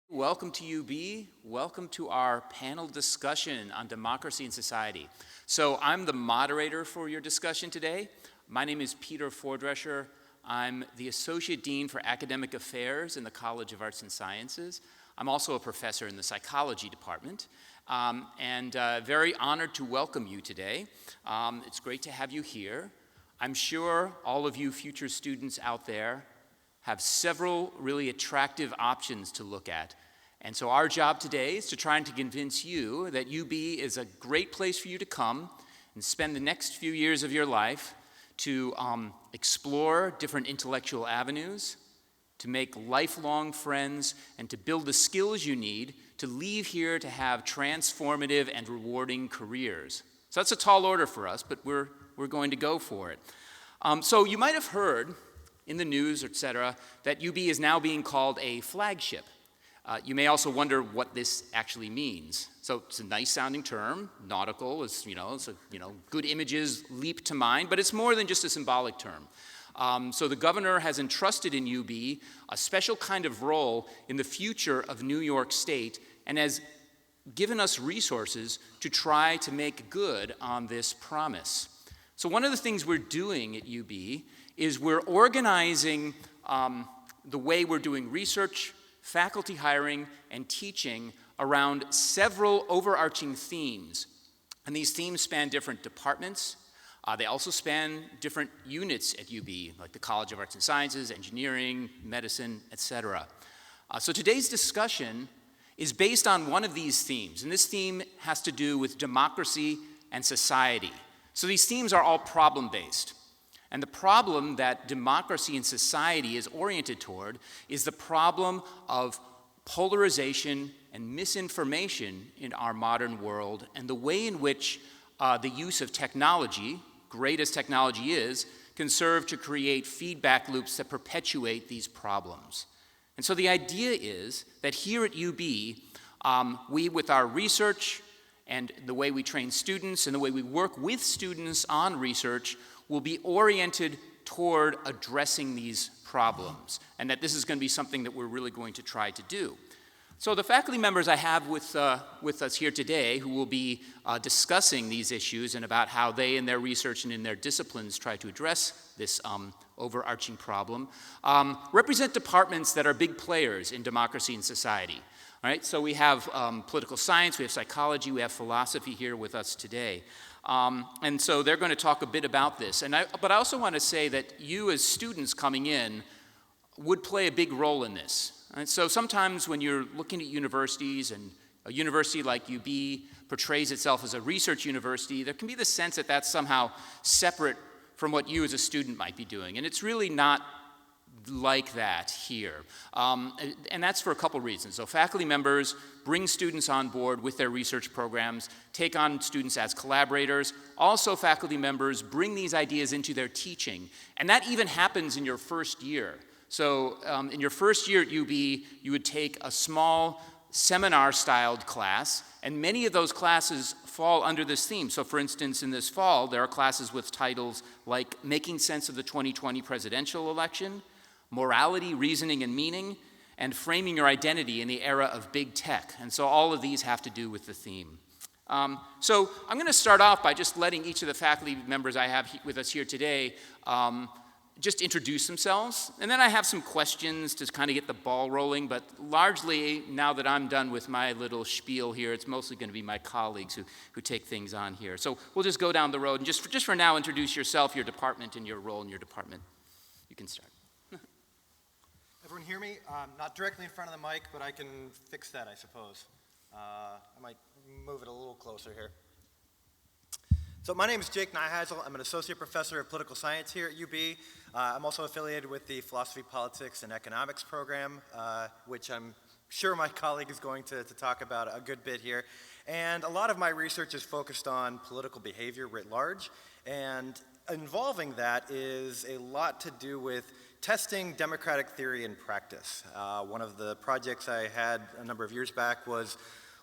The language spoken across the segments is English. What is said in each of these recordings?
Welcome to UB. Welcome to our panel discussion on democracy and society. So I'm the moderator for your discussion today. My name is Peter Fordresher. I'm the Associate Dean for Academic Affairs in the College of Arts and Sciences. I'm also a professor in the psychology department, and very honored to welcome you today. It's great to have you here. I'm sure all of you future students out there have several really attractive options to look at. And so our job today is to try and to convince you that UB is a great place for you to come and spend the next few years of your life to explore different intellectual avenues, to make lifelong friends, and to build the skills you need to leave here to have transformative and rewarding careers. So that's a tall order for us, but we're going to go for it. So you might have heard in the news, etc., that UB is now being called a flagship. You may also wonder what this actually means. So it's a nice sounding term. Nautical is, good images leap to mind, but it's more than just a symbolic term. So the governor has entrusted in UB a special kind of role in the future of New York State and has given us resources to try to make good on this promise. So one of the things we're doing at UB is we're organizing the way we're doing research, faculty hiring, and teaching around several overarching themes. And these themes span different departments. They also span different units at UB, like the College of Arts and Sciences, engineering, medicine, etc. So today's discussion is based on one of these themes, and this theme has to do with democracy and society. So these themes are all problem-based. And the problem that democracy and society is oriented toward is the problem of polarization and misinformation in our modern world, and the way in which the use of technology, great as technology is, can serve to create feedback loops that perpetuate these problems. And so the idea is that here at UB, we, with our research and the way we train students and the way we work with students on research, will be oriented toward addressing these problems, and that this is going to be something that we're really going to try to do. So the faculty members I have with us here today, who will be discussing these issues and about how they in their research and in their disciplines try to address this overarching problem, represent departments that are big players in democracy and society. All right, so we have political science, we have psychology, we have philosophy here with us today. And so they're going to talk a bit about this. But I also want to say that you as students coming in would play a big role in this. And so sometimes when you're looking at universities, and a university like UB portrays itself as a research university, there can be the sense that that's somehow separate from what you as a student might be doing. And it's really not like that here. And that's for a couple reasons. So faculty members bring students on board with their research programs, take on students as collaborators. Also, faculty members bring these ideas into their teaching. And that even happens in your first year. So in your first year at UB, you would take a small seminar-styled class, and many of those classes fall under this theme. So for instance, in this fall, there are classes with titles like Making Sense of the 2020 Presidential Election, Morality, Reasoning, and Meaning, and Framing Your Identity in the Era of Big Tech. And so all of these have to do with the theme. So I'm going to start off by just letting each of the faculty members I have with us here today just introduce themselves. And then I have some questions to kind of get the ball rolling, but largely, now that I'm done with my little spiel here, it's mostly going to be my colleagues who take things on here. So we'll just go down the road and just for now, introduce yourself, your department, and your role in your department. You can start. Everyone hear me? Not directly in front of the mic, but I can fix that, I suppose. I might move it a little closer here. So my name is Jake Nyheisel. I'm an associate professor of political science here at UB. I'm also affiliated with the Philosophy, Politics, and Economics program, which I'm sure my colleague is going to talk about a good bit here. And a lot of my research is focused on political behavior writ large. And involving that is a lot to do with testing democratic theory in practice. One of the projects I had a number of years back was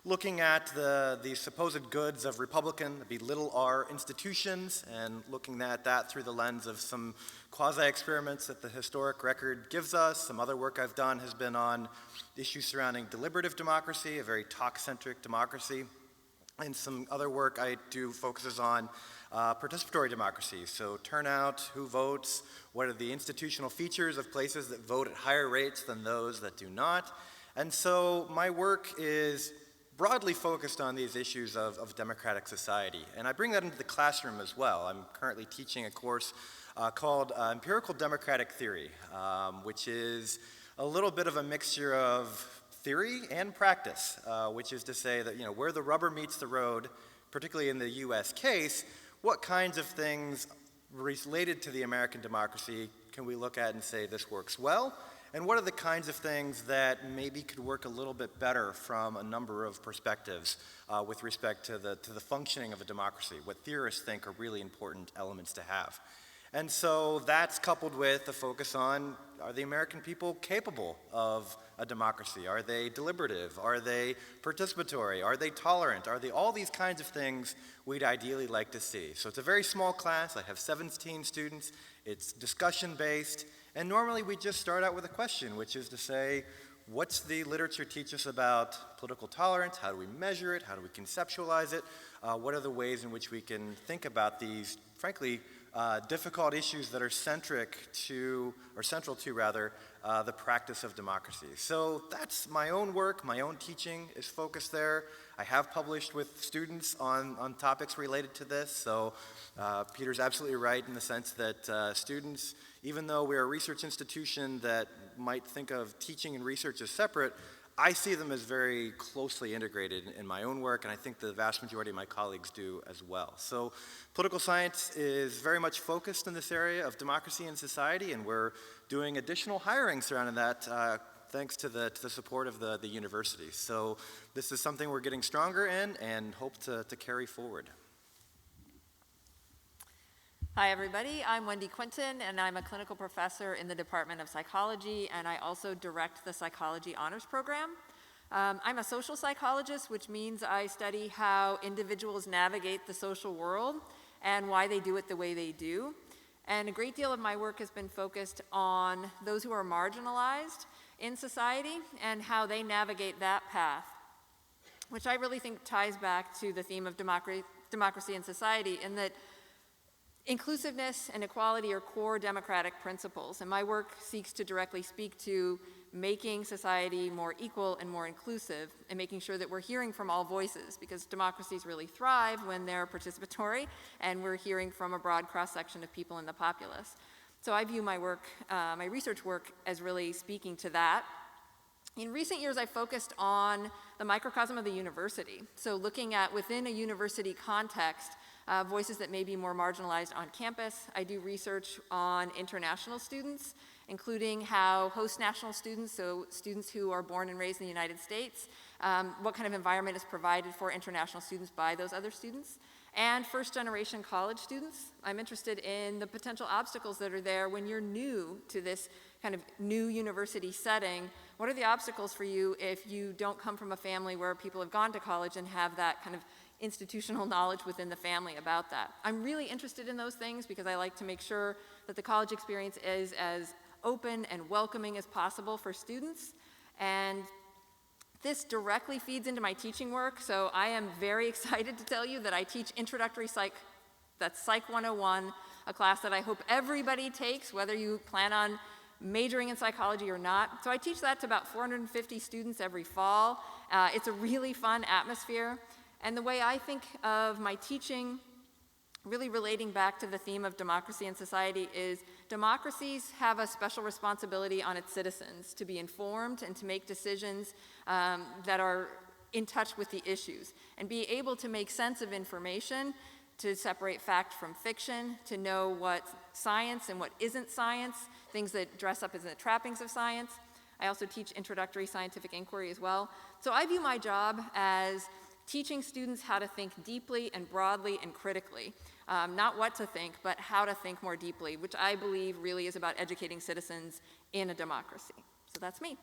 looking at the supposed goods of Republican, the little r institutions, and looking at that through the lens of some quasi-experiments that the historic record gives us. Some other work I've done has been on issues surrounding deliberative democracy, a very talk-centric democracy. And some other work I do focuses on participatory democracy, so turnout, who votes, what are the institutional features of places that vote at higher rates than those that do not. And so my work is broadly focused on these issues of democratic society. And I bring that into the classroom as well. I'm currently teaching a course called Empirical Democratic Theory, which is a little bit of a mixture of theory and practice, which is to say that, where the rubber meets the road, particularly in the US case, what kinds of things related to the American democracy can we look at and say this works well? And what are the kinds of things that maybe could work a little bit better from a number of perspectives with respect to the functioning of a democracy, what theorists think are really important elements to have. And so that's coupled with the focus on, are the American people capable of a democracy? Are they deliberative? Are they participatory? Are they tolerant? Are they all these kinds of things we'd ideally like to see? So it's a very small class. I have 17 students. It's discussion-based. And normally we just start out with a question, which is to say, what's the literature teach us about political tolerance? How do we measure it? How do we conceptualize it? What are the ways in which we can think about these, frankly, difficult issues that are central to the practice of democracy. So that's my own work, my own teaching is focused there. I have published with students on topics related to this, so Peter's absolutely right in the sense that students, even though we're a research institution that might think of teaching and research as separate, I see them as very closely integrated in my own work, and I think the vast majority of my colleagues do as well. So political science is very much focused in this area of democracy and society, and we're doing additional hiring surrounding that thanks to the support of the university. So this is something we're getting stronger in and hope to carry forward. Hi everybody, I'm Wendy Quinton and I'm a clinical professor in the Department of Psychology, and I also direct the Psychology Honors Program. I'm a social psychologist, which means I study how individuals navigate the social world and why they do it the way they do. And a great deal of my work has been focused on those who are marginalized in society and how they navigate that path, which I really think ties back to the theme of democracy and society, in that inclusiveness and equality are core democratic principles, and my work seeks to directly speak to making society more equal and more inclusive, and making sure that we're hearing from all voices, because democracies really thrive when they're participatory, and we're hearing from a broad cross-section of people in the populace. So I view my work, my research work, as really speaking to that. In recent years, I've focused on the microcosm of the university, so looking at, within a university context, voices that may be more marginalized on campus. I do research on international students, including how host national students, so students who are born and raised in the United States, what kind of environment is provided for international students by those other students, and first-generation college students. I'm interested in the potential obstacles that are there when you're new to this kind of new university setting. What are the obstacles for you if you don't come from a family where people have gone to college and have that kind of institutional knowledge within the family about that? I'm really interested in those things because I like to make sure that the college experience is as open and welcoming as possible for students. And this directly feeds into my teaching work, so I am very excited to tell you that I teach introductory psych, that's Psych 101, a class that I hope everybody takes, whether you plan on majoring in psychology or not. So I teach that to about 450 students every fall. It's a really fun atmosphere. And the way I think of my teaching, really relating back to the theme of democracy and society, is democracies have a special responsibility on its citizens to be informed and to make decisions that are in touch with the issues, and be able to make sense of information, to separate fact from fiction, to know what's science and what isn't science, things that dress up as the trappings of science. I also teach introductory scientific inquiry as well. So I view my job as teaching students how to think deeply and broadly and critically. Not what to think, but how to think more deeply, which I believe really is about educating citizens in a democracy. So that's me.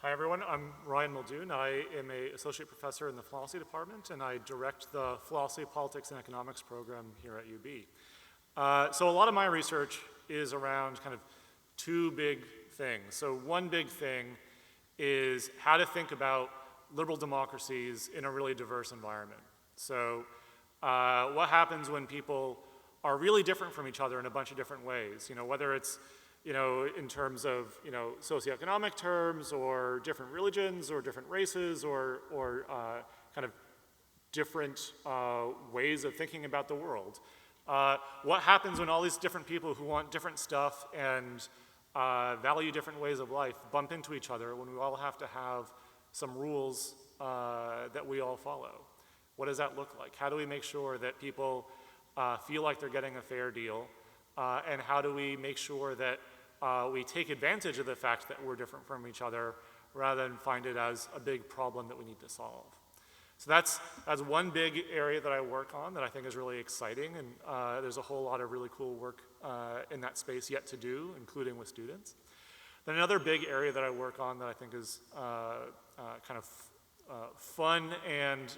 Hi everyone, I'm Ryan Muldoon. I am an associate professor in the philosophy department, and I direct the philosophy, politics, and economics program here at UB. So a lot of my research is around kind of two big things. So one big thing is how to think about liberal democracies in a really diverse environment. So what happens when people are really different from each other in a bunch of different ways, whether it's in terms of, socioeconomic terms, or different religions, or different races, or kind of different ways of thinking about the world. What happens when all these different people who want different stuff and value different ways of life bump into each other when we all have to have some rules that we all follow? What does that look like? How do we make sure that people feel like they're getting a fair deal? And how do we make sure that we take advantage of the fact that we're different from each other rather than find it as a big problem that we need to solve? So that's one big area that I work on that I think is really exciting, and there's a whole lot of really cool work in that space yet to do, including with students. Then another big area that I work on that I think is kind of fun and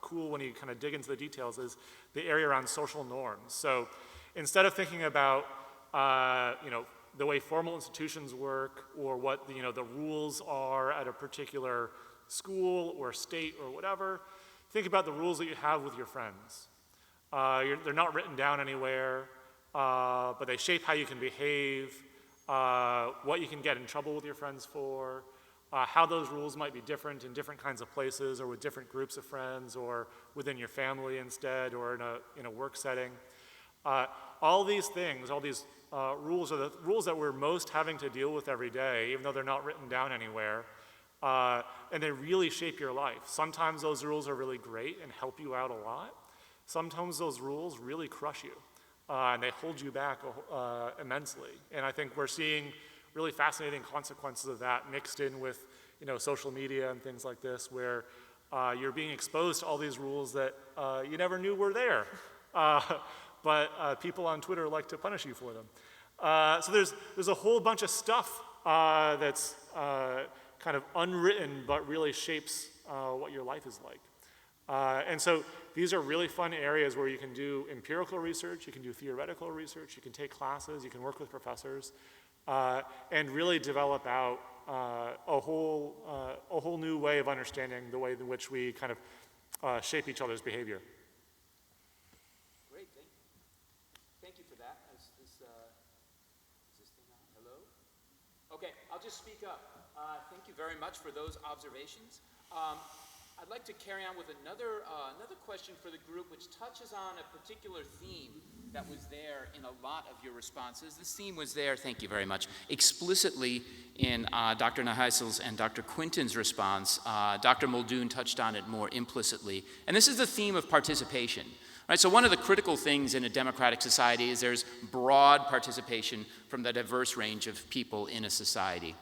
cool when you kind of dig into the details is the area around social norms. So instead of thinking about the way formal institutions work, or what the rules are at a particular school or state or whatever, think about the rules that you have with your friends. They're not written down anywhere, but they shape how you can behave, what you can get in trouble with your friends for, how those rules might be different in different kinds of places, or with different groups of friends, or within your family instead, or in a work setting. All these things, all these rules are the rules that we're most having to deal with every day, even though they're not written down anywhere, and they really shape your life. Sometimes those rules are really great and help you out a lot. Sometimes those rules really crush you, and they hold you back immensely. And I think we're seeing really fascinating consequences of that mixed in with social media and things like this, where you're being exposed to all these rules that you never knew were there. But people on Twitter like to punish you for them. So there's a whole bunch of stuff that's kind of unwritten, but really shapes what your life is like. And so these are really fun areas where you can do empirical research, you can do theoretical research, you can take classes, you can work with professors, and really develop out a whole new way of understanding the way in which we kind of shape each other's behavior. Thank you for that. Is this thing on? Hello? Okay, I'll just speak up. Thank you very much for those observations. I'd like to carry on with another question for the group, which touches on a particular theme that was there in a lot of your responses. This theme was there, thank you very much, explicitly in Dr. Nahaisel's and Dr. Quinton's response. Dr. Muldoon touched on it more implicitly. And this is the theme of participation. Right, so one of the critical things in a democratic society is there's broad participation from the diverse range of people in a society.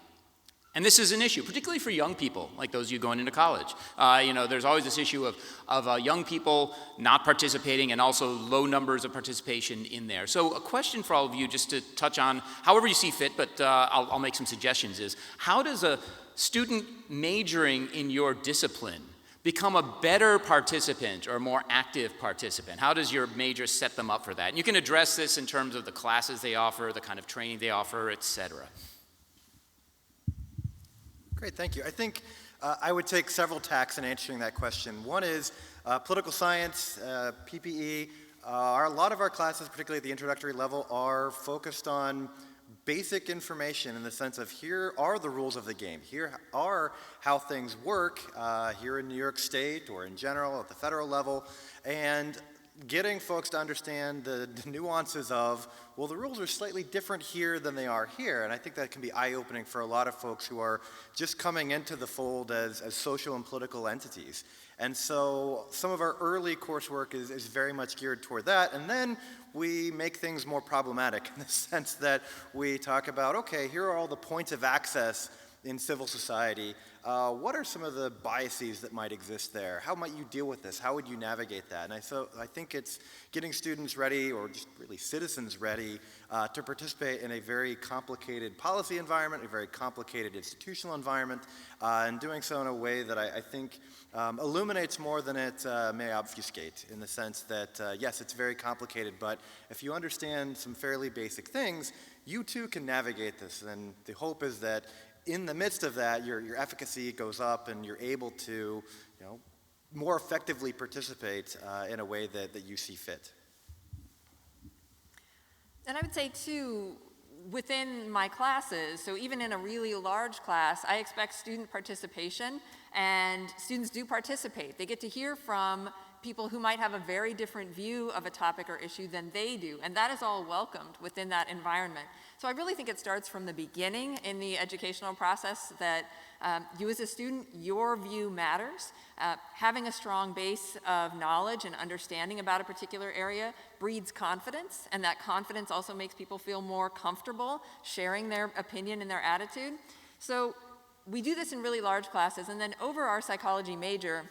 And this is an issue, particularly for young people, like those of you going into college. There's always this issue of young people not participating, and also low numbers of participation in there. So a question for all of you, just to touch on, however you see fit, but I'll make some suggestions, is how does a student majoring in your discipline become a better participant or a more active participant? How does your major set them up for that? And you can address this in terms of the classes they offer, the kind of training they offer, et cetera. Great, thank you. I think I would take several tacks in answering that question. One is political science, PPE. A lot of our classes, particularly at the introductory level, are focused on basic information in the sense of here are the rules of the game. Here are how things work here in New York State or in general at the federal level, and getting folks to understand the nuances of, well, the rules are slightly different here than they are here, and I think that can be eye-opening for a lot of folks who are just coming into the fold as social and political entities. And so some of our early coursework is very much geared toward that, and then we make things more problematic in the sense that we talk about, okay, here are all the points of access in civil society, what are some of the biases that might exist there? How might you deal with this? How would you navigate that? And I think it's getting students ready, or just really citizens ready, to participate in a very complicated policy environment, a very complicated institutional environment, and doing so in a way that I think illuminates more than it may obfuscate, in the sense that, yes, it's very complicated, but if you understand some fairly basic things, you too can navigate this. And the hope is that in the midst of that, your efficacy goes up and you're able to, more effectively participate in a way that you see fit. And I would say, too, within my classes, so even in a really large class, I expect student participation, and students do participate. They get to hear from people who might have a very different view of a topic or issue than they do, and that is all welcomed within that environment. So I really think it starts from the beginning in the educational process that you as a student, your view matters. Having a strong base of knowledge and understanding about a particular area breeds confidence, and that confidence also makes people feel more comfortable sharing their opinion and their attitude. So we do this in really large classes, and then over our psychology major,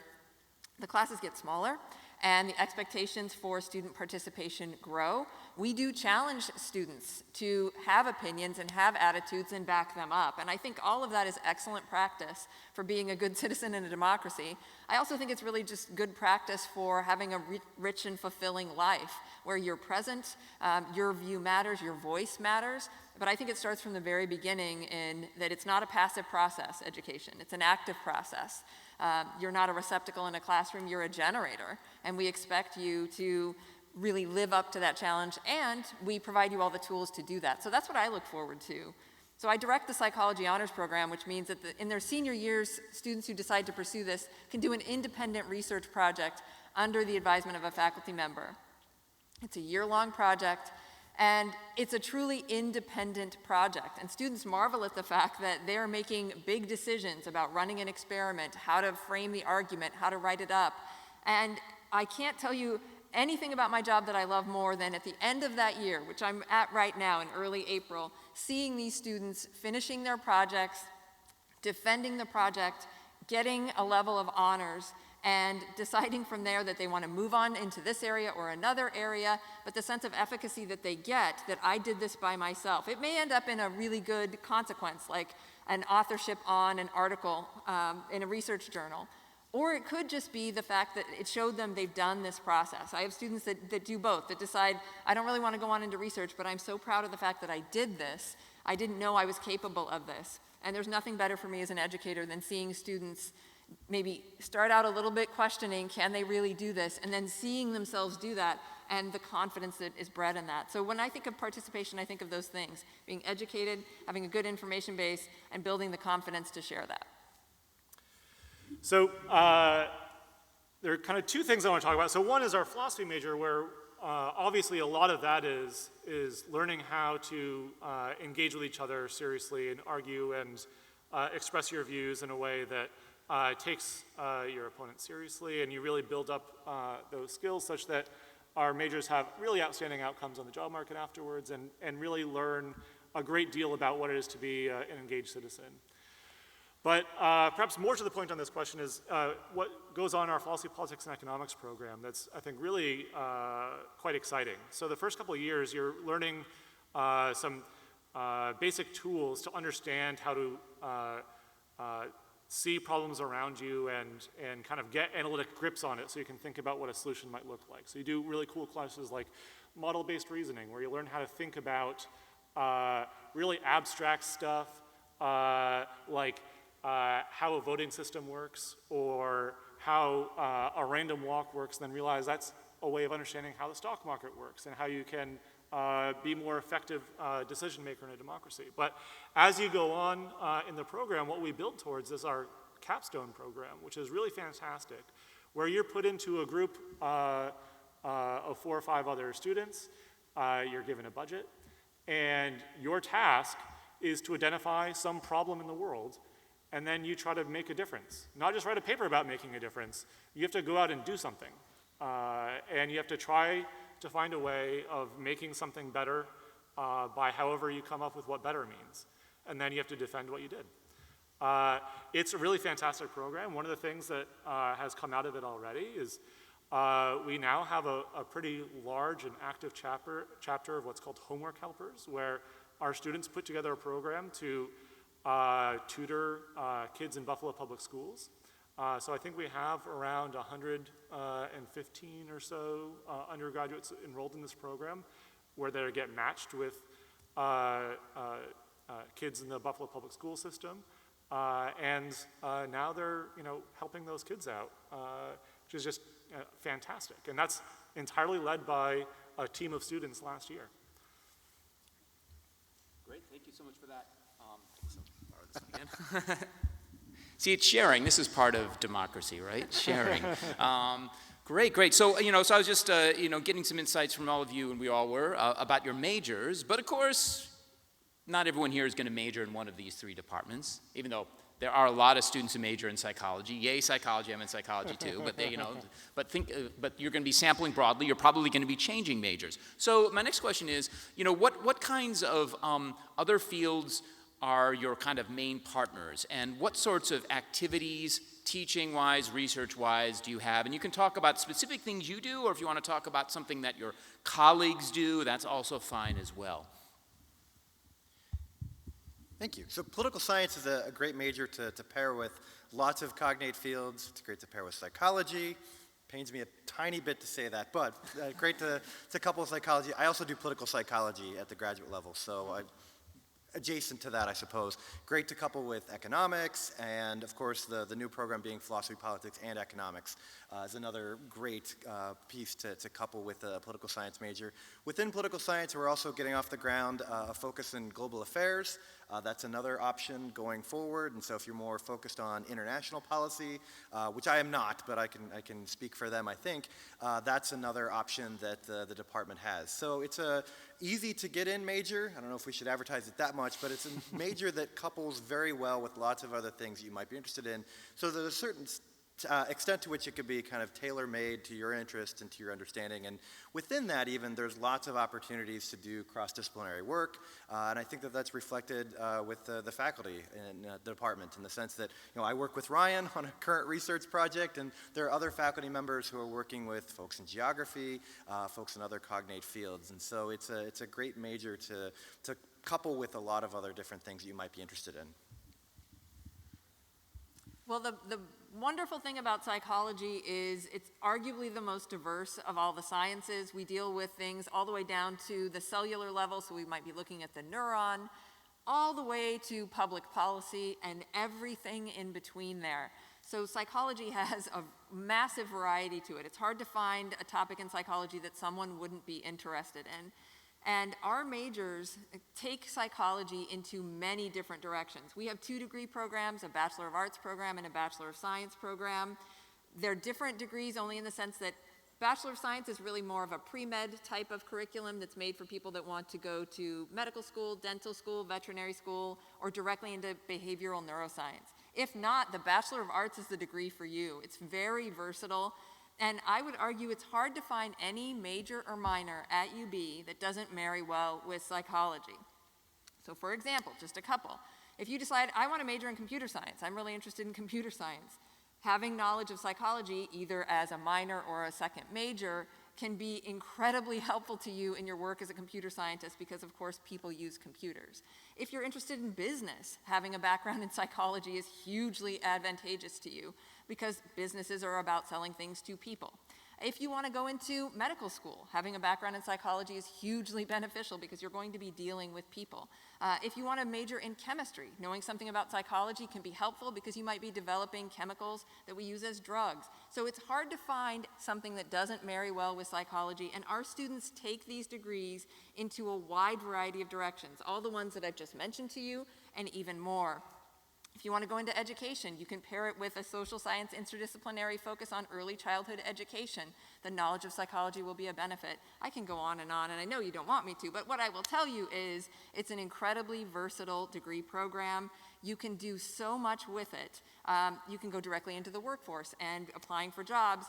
the classes get smaller and the expectations for student participation grow. We do challenge students to have opinions and have attitudes and back them up. And I think all of that is excellent practice for being a good citizen in a democracy. I also think it's really just good practice for having a rich and fulfilling life where you're present, your view matters, your voice matters. But I think it starts from the very beginning in that it's not a passive process, education. It's an active process. You're not a receptacle in a classroom, you're a generator. And we expect you to really live up to that challenge, and we provide you all the tools to do that. So that's what I look forward to. So I direct the psychology honors program, which means that in their senior years, students who decide to pursue this can do an independent research project under the advisement of a faculty member. It's a year-long project, and it's a truly independent project. And students marvel at the fact that they're making big decisions about running an experiment, how to frame the argument, how to write it up. And I can't tell you anything about my job that I love more than at the end of that year, which I'm at right now in early April, seeing these students finishing their projects, defending the project, getting a level of honors, and deciding from there that they want to move on into this area or another area, but the sense of efficacy that they get, that I did this by myself. It may end up in a really good consequence, like an authorship on an article in a research journal. Or it could just be the fact that it showed them they've done this process. I have students that do both, that decide, I don't really want to go on into research, but I'm so proud of the fact that I did this. I didn't know I was capable of this. And there's nothing better for me as an educator than seeing students maybe start out a little bit questioning, can they really do this? And then seeing themselves do that and the confidence that is bred in that. So when I think of participation, I think of those things, being educated, having a good information base, and building the confidence to share that. So there are kind of two things I want to talk about. So one is our philosophy major, where obviously a lot of that is learning how to engage with each other seriously and argue and express your views in a way that takes your opponent seriously, and you really build up those skills such that our majors have really outstanding outcomes on the job market afterwards, and really learn a great deal about what it is to be an engaged citizen. But perhaps more to the point on this question is what goes on in our philosophy, politics, and economics program that's, I think, really quite exciting. So the first couple of years, you're learning some basic tools to understand how to see problems around you and kind of get analytic grips on it so you can think about what a solution might look like. So you do really cool classes like model-based reasoning, where you learn how to think about really abstract stuff like how a voting system works, or how a random walk works, and then realize that's a way of understanding how the stock market works and how you can be more effective decision maker in a democracy. But as you go on in the program, what we build towards is our capstone program, which is really fantastic, where you're put into a group of 4 or 5 other students, you're given a budget, and your task is to identify some problem in the world, and then you try to make a difference. Not just write a paper about making a difference, you have to go out and do something. And you have to try to find a way of making something better by however you come up with what better means. And then you have to defend what you did. It's a really fantastic program. One of the things that has come out of it already is we now have a pretty large and active chapter of what's called homework helpers, where our students put together a program to tutor kids in Buffalo Public Schools. So I think we have around 115 or so undergraduates enrolled in this program, where they get matched with kids in the Buffalo Public School system. And now they're helping those kids out, which is just fantastic. And that's entirely led by a team of students last year. Great, thank you so much for that. Borrow this one again. See, it's sharing. This is part of democracy, right? Sharing. Great. So, so I was just, getting some insights from all of you, and we all were, about your majors. But of course, not everyone here is going to major in one of these three departments, even though there are a lot of students who major in psychology. Yay, psychology! I'm in psychology too. But but you're going to be sampling broadly. You're probably going to be changing majors. So my next question is, what kinds of other fields are your kind of main partners, and what sorts of activities, teaching-wise, research-wise, do you have? And you can talk about specific things you do, or if you want to talk about something that your colleagues do, that's also fine as well. Thank you. So political science is a great major to pair with lots of cognate fields. It's great to pair with psychology. Pains me a tiny bit to say that, but great to couple with psychology. I also do political psychology at the graduate level, so adjacent to that, I suppose. Great to couple with economics, and of course the new program being philosophy, politics, and economics is another great piece to couple with a political science major. Within political science, we're also getting off the ground a focus in global affairs. That's another option going forward, and so if you're more focused on international policy, which I am not, but I can speak for them, I think, that's another option that the department has. So it's a easy to get in major. I don't know if we should advertise it that much, but it's a major that couples very well with lots of other things you might be interested in. So there's a certain extent to which it could be kind of tailor-made to your interest and to your understanding. And within that even, there's lots of opportunities to do cross-disciplinary work. And I think that that's reflected with the faculty in the department, in the sense that I work with Ryan on a current research project, and there are other faculty members who are working with folks in geography, folks in other cognate fields. And so it's a great major to couple with a lot of other different things you might be interested in. Well, the wonderful thing about psychology is it's arguably the most diverse of all the sciences. We deal with things all the way down to the cellular level, so we might be looking at the neuron, all the way to public policy and everything in between there. So psychology has a massive variety to it. It's hard to find a topic in psychology that someone wouldn't be interested in. And our majors take psychology into many different directions. We have 2-degree programs, a Bachelor of Arts program and a Bachelor of Science program. They're different degrees only in the sense that Bachelor of Science is really more of a pre-med type of curriculum that's made for people that want to go to medical school, dental school, veterinary school, or directly into behavioral neuroscience. If not, the Bachelor of Arts is the degree for you. It's very versatile. And I would argue it's hard to find any major or minor at UB that doesn't marry well with psychology. So for example, just a couple. If you decide, I want to major in computer science, I'm really interested in computer science, having knowledge of psychology, either as a minor or a second major, can be incredibly helpful to you in your work as a computer scientist because, of course, people use computers. If you're interested in business, having a background in psychology is hugely advantageous to you because businesses are about selling things to people. If you want to go into medical school, having a background in psychology is hugely beneficial because you're going to be dealing with people. If you want to major in chemistry, knowing something about psychology can be helpful because you might be developing chemicals that we use as drugs. So it's hard to find something that doesn't marry well with psychology, and our students take these degrees into a wide variety of directions, all the ones that I've just mentioned to you, and even more. If you want to go into education, you can pair it with a social science interdisciplinary focus on early childhood education. The knowledge of psychology will be a benefit. I can go on, and I know you don't want me to, but what I will tell you is it's an incredibly versatile degree program. You can do so much with it. You can go directly into the workforce, and applying for jobs,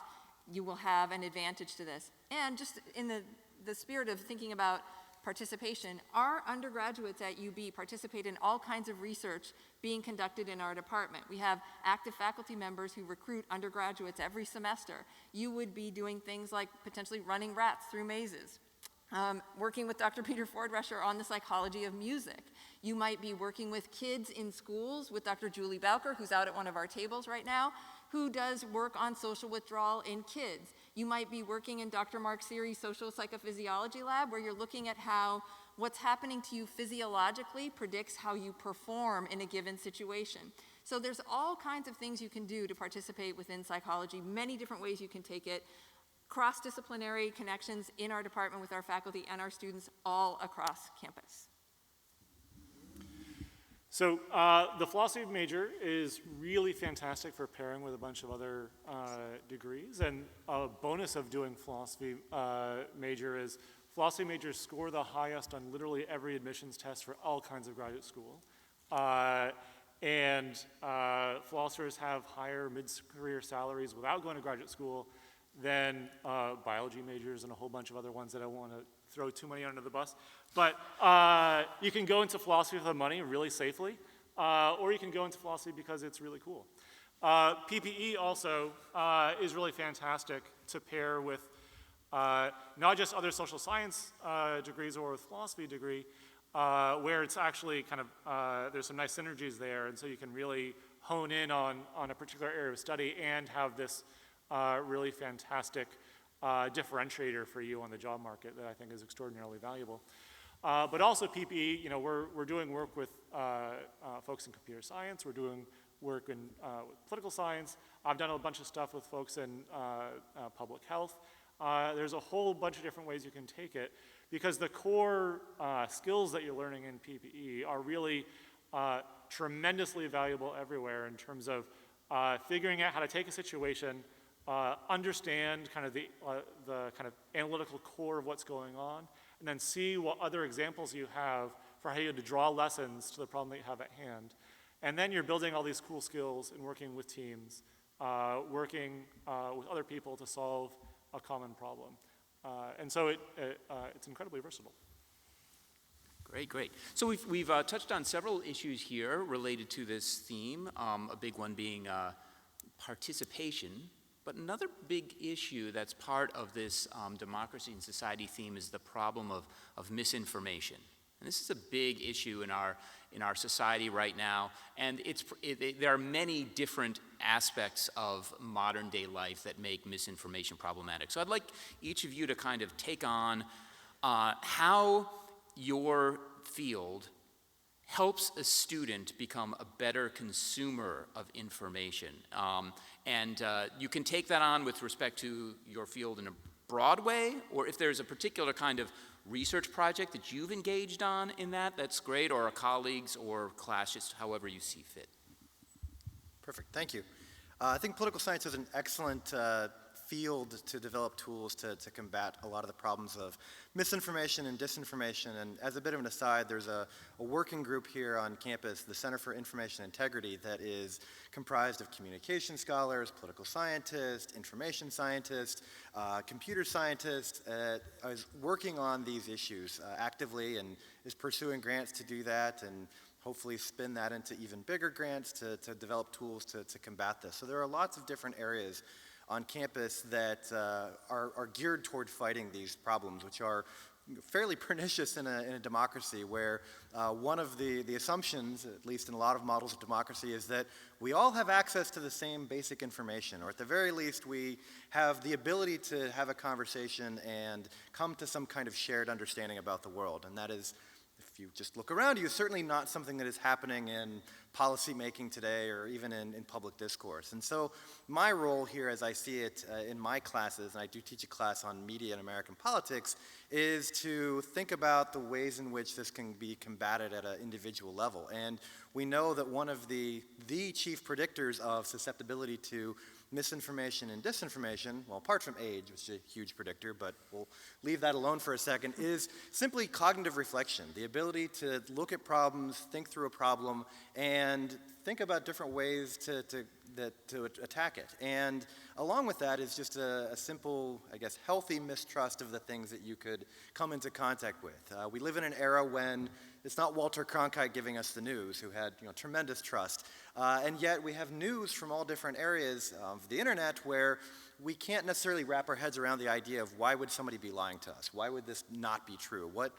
you will have an advantage to this. And just in the spirit of thinking about participation, our undergraduates at UB participate in all kinds of research being conducted in our department. We have active faculty members who recruit undergraduates every semester. You would be doing things like potentially running rats through mazes. Working with Dr. Peter Fordresher on the psychology of music. You might be working with kids in schools with Dr. Julie Bowker, who's out at one of our tables right now, who does work on social withdrawal in kids. You might be working in Dr. Mark Seary's social psychophysiology lab, where you're looking at how what's happening to you physiologically predicts how you perform in a given situation. So there's all kinds of things you can do to participate within psychology, many different ways you can take it. Cross-disciplinary connections in our department with our faculty and our students all across campus. So the philosophy major is really fantastic for pairing with a bunch of other degrees, and a bonus of doing philosophy major is philosophy majors score the highest on literally every admissions test for all kinds of graduate school. And philosophers have higher mid-career salaries without going to graduate school than biology majors and a whole bunch of other ones that I don't want to throw too many under the bus. But you can go into philosophy for the money really safely, or you can go into philosophy because it's really cool. PPE also is really fantastic to pair with not just other social science degrees or with philosophy degree, where it's actually kind of, there's some nice synergies there, and so you can really hone in on a particular area of study and have this really fantastic differentiator for you on the job market that I think is extraordinarily valuable. But also PPE, you know, we're doing work with folks in computer science, we're doing work in with political science. I've done a bunch of stuff with folks in public health. There's a whole bunch of different ways you can take it because the core skills that you're learning in PPE are really tremendously valuable everywhere in terms of figuring out how to take a situation, understand kind of the kind of analytical core of what's going on, and then see what other examples you have for how you to draw lessons to the problem that you have at hand. And then you're building all these cool skills and working with teams, working with other people to solve a common problem. And so it's incredibly versatile. Great, great. So we've touched on several issues here related to this theme, a big one being participation. But another big issue that's part of this democracy and society theme is the problem of misinformation. And this is a big issue in our society right now. And there are many different aspects of modern day life that make misinformation problematic. So I'd like each of you to kind of take on how your field helps a student become a better consumer of information. And you can take that on with respect to your field in a broad way, or if there's a particular kind of research project that you've engaged on in that's great, or colleagues or class, just however you see fit. Perfect, thank you. I think political science is an excellent field to develop tools to combat a lot of the problems of misinformation and disinformation. And as a bit of an aside, there's a working group here on campus, the Center for Information Integrity, that is comprised of communication scholars, political scientists, information scientists, computer scientists, is working on these issues actively and is pursuing grants to do that and hopefully spin that into even bigger grants to develop tools to combat this. So there are lots of different areas on campus that are geared toward fighting these problems, which are fairly pernicious in a democracy, where one of the assumptions, at least in a lot of models of democracy, is that we all have access to the same basic information, or at the very least we have the ability to have a conversation and come to some kind of shared understanding about the world. And that is, if you just look around you, certainly not something that is happening in policy making today or even in public discourse. And so my role here, as I see it in my classes, and I do teach a class on media and American politics, is to think about the ways in which this can be combated at an individual level. And we know that one of the chief predictors of susceptibility to misinformation and disinformation, well, apart from age, which is a huge predictor, but we'll leave that alone for a second, is simply cognitive reflection, the ability to look at problems, think through a problem, and think about different ways to to attack it. And along with that is just a simple, I guess, healthy mistrust of the things that you could come into contact with. We live in an era when it's not Walter Cronkite giving us the news, who had tremendous trust, and yet we have news from all different areas of the internet where we can't necessarily wrap our heads around the idea of why would somebody be lying to us? Why would this not be true? What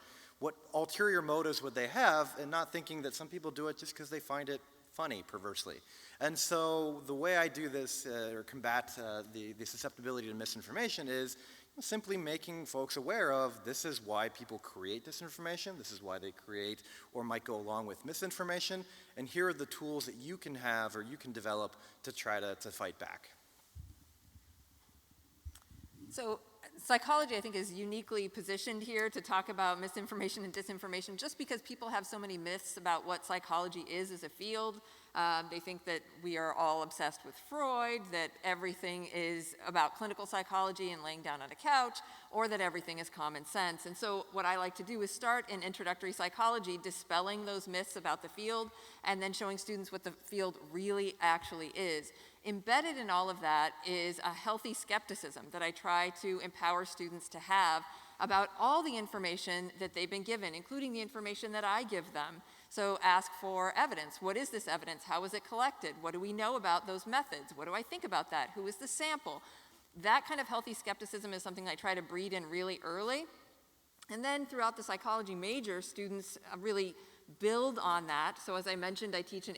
ulterior motives would they have, and not thinking that some people do it just because they find it funny, perversely. And so the way I do this, or combat the susceptibility to misinformation, is simply making folks aware of this is why people create disinformation, this is why they create or might go along with misinformation, and here are the tools that you can have or you can develop to try to fight back. So psychology, I think, is uniquely positioned here to talk about misinformation and disinformation just because people have so many myths about what psychology is as a field. They think that we are all obsessed with Freud, that everything is about clinical psychology and laying down on a couch, or that everything is common sense. And so what I like to do is start in introductory psychology, dispelling those myths about the field, and then showing students what the field really actually is. Embedded in all of that is a healthy skepticism that I try to empower students to have about all the information that they've been given, including the information that I give them. So ask for evidence. What is this evidence? How was it collected? What do we know about those methods? What do I think about that? Who is the sample? That kind of healthy skepticism is something I try to breed in really early. And then throughout the psychology major, students really build on that. So as I mentioned, I teach an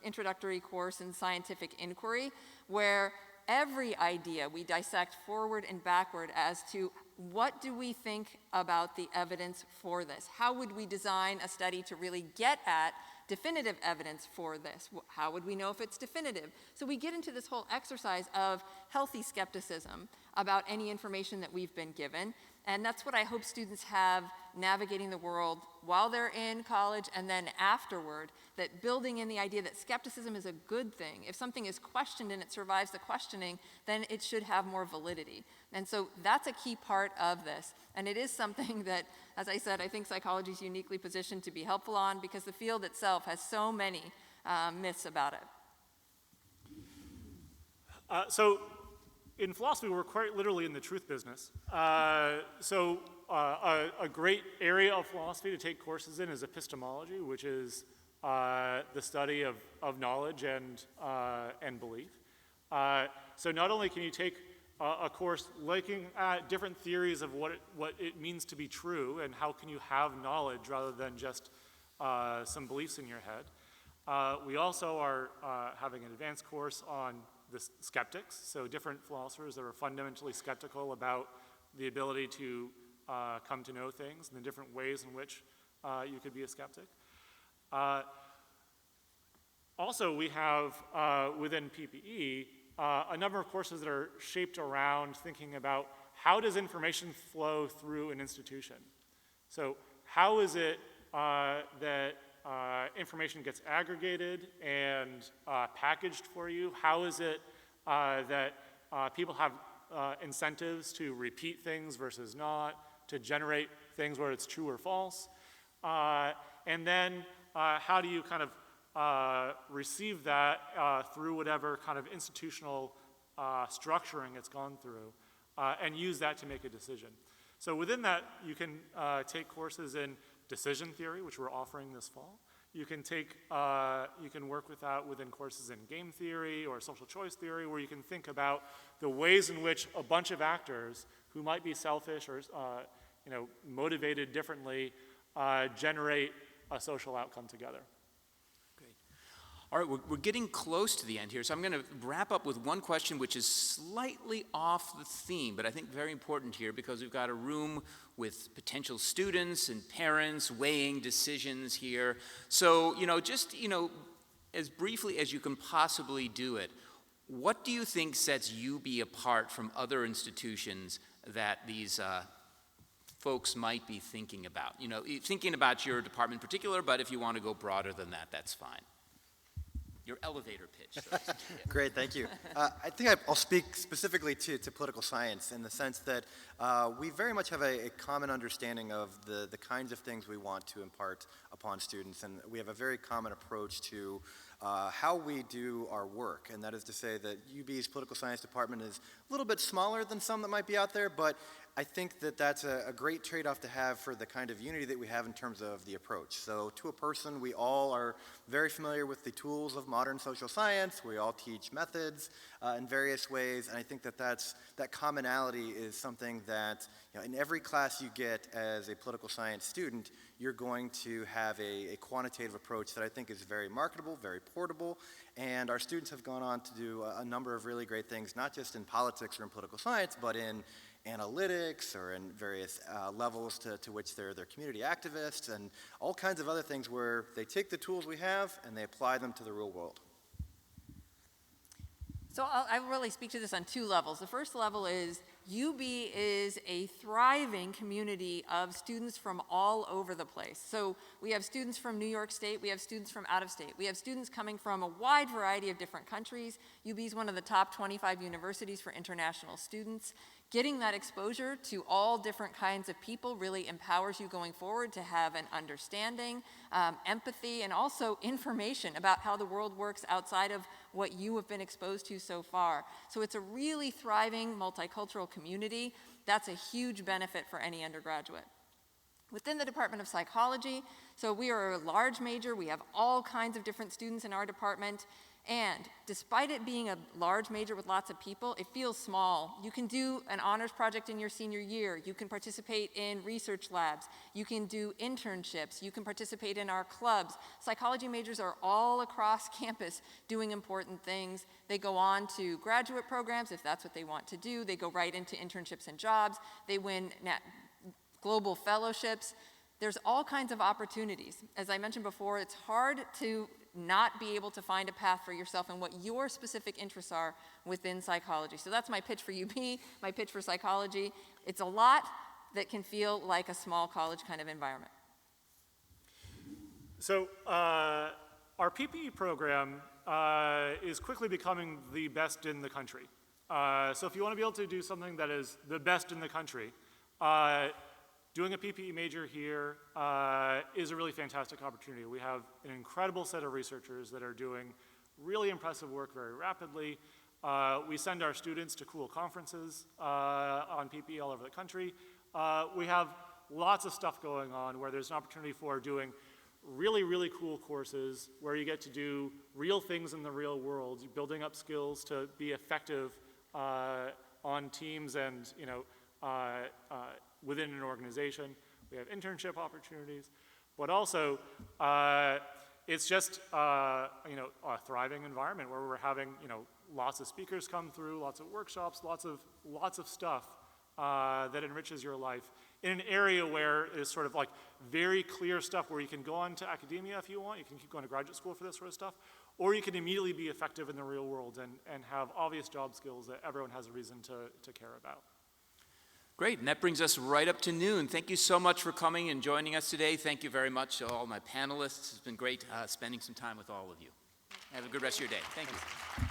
introductory course in scientific inquiry where every idea we dissect forward and backward as to what do we think about the evidence for this? How would we design a study to really get at definitive evidence for this? How would we know if it's definitive? So we get into this whole exercise of healthy skepticism about any information that we've been given. And that's what I hope students have navigating the world while they're in college and then afterward, that building in the idea that skepticism is a good thing. If something is questioned and it survives the questioning, then it should have more validity. And so that's a key part of this. And it is something that, as I said, I think psychology is uniquely positioned to be helpful on because the field itself has so many myths about it. So in philosophy, we're quite literally in the truth business. A great area of philosophy to take courses in is epistemology, which is the study of knowledge and belief. So not only can you take a course looking at different theories of what it means to be true and how can you have knowledge rather than just some beliefs in your head. We also are having an advanced course on the skeptics, so different philosophers that are fundamentally skeptical about the ability to come to know things and the different ways in which you could be a skeptic. Also, we have within PPE a number of courses that are shaped around thinking about how does information flow through an institution. So how is it that information gets aggregated and packaged for you? How is it that people have incentives to repeat things versus not, to generate things where it's true or false? And then how do you kind of receive that through whatever kind of institutional structuring it's gone through and use that to make a decision? So within that, you can take courses in decision theory, which we're offering this fall. You can work with that within courses in game theory or social choice theory, where you can think about the ways in which a bunch of actors who might be selfish or motivated differently generate a social outcome together. All right, we're getting close to the end here, so I'm going to wrap up with one question which is slightly off the theme, but I think very important here because we've got a room with potential students and parents weighing decisions here. So, as briefly as you can possibly do it, what do you think sets UB apart from other institutions that these folks might be thinking about? Thinking about your department in particular, but if you want to go broader than that, that's fine. your elevator pitch. So to speak. Yeah. Great, thank you. I think I'll speak specifically to political science in the sense that we very much have a common understanding of the kinds of things we want to impart upon students, and we have a very common approach to how we do our work, and that is to say that UB's political science department is a little bit smaller than some that might be out there, but I think that that's a great trade-off to have for the kind of unity that we have in terms of the approach. So to a person, we all are very familiar with the tools of modern social science. We all teach methods in various ways, and I think that that commonality is something that, you know, in every class you get as a political science student, you're going to have a quantitative approach that I think is very marketable, very portable, and our students have gone on to do a number of really great things, not just in politics or in political science, but in analytics or in various levels to which they're community activists and all kinds of other things where they take the tools we have and they apply them to the real world. So I really speak to this on two levels. The first level is UB is a thriving community of students from all over the place. So we have students from New York State, we have students from out of state, we have students coming from a wide variety of different countries. UB is one of the top 25 universities for international students. Getting that exposure to all different kinds of people really empowers you going forward to have an understanding, empathy, and also information about how the world works outside of what you have been exposed to so far. So it's a really thriving multicultural community. That's a huge benefit for any undergraduate. Within the Department of Psychology, so we are a large major, we have all kinds of different students in our department, and despite it being a large major with lots of people, it feels small. You can do an honors project in your senior year, you can participate in research labs, you can do internships, you can participate in our clubs. Psychology majors are all across campus doing important things. They go on to graduate programs if that's what they want to do, they go right into internships and jobs, they win global fellowships. There's all kinds of opportunities. As I mentioned before, it's hard to not be able to find a path for yourself and what your specific interests are within psychology. So that's my pitch for UB, my pitch for psychology. It's a lot that can feel like a small college kind of environment. So our PPE program is quickly becoming the best in the country. So if you want to be able to do something that is the best in the country, doing a PPE major here is a really fantastic opportunity. We have an incredible set of researchers that are doing really impressive work very rapidly. We send our students to cool conferences on PPE all over the country. We have lots of stuff going on where there's an opportunity for doing really, really cool courses where you get to do real things in the real world, building up skills to be effective on teams and, you know, within an organization. We have internship opportunities, but also it's just you know, a thriving environment where we're having, you know, lots of speakers come through, lots of workshops, lots of stuff that enriches your life in an area where there's sort of like very clear stuff where you can go on to academia if you want, you can keep going to graduate school for this sort of stuff, or you can immediately be effective in the real world and have obvious job skills that everyone has a reason to care about. Great, and that brings us right up to noon. Thank you so much for coming and joining us today. Thank you very much to all my panelists. It's been great spending some time with all of you. Have a good rest of your day. Thank you.